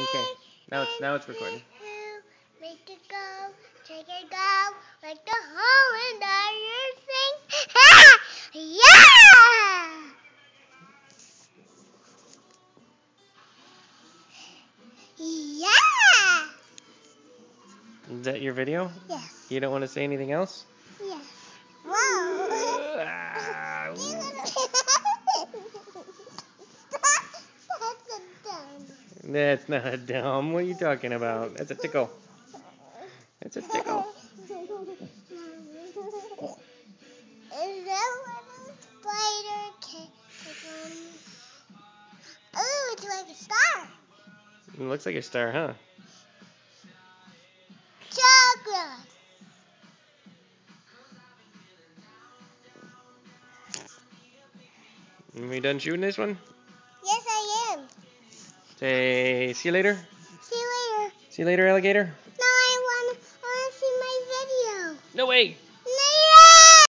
Okay. Now it's recording. Make it go, take it go, like the hole in the earth thing. Yeah! Yeah! Is that your video? Yes. You don't want to say anything else? Yes. Wow. That's not dumb. What are you talking about? That's a tickle. That's a tickle. Is that what a spider can? Oh, it's like a star. It looks like a star, huh? Chocolate. Are we done shooting this one? Yes, I am. Say, see you later. See you later. See you later, alligator. No, I want to see my video. No way.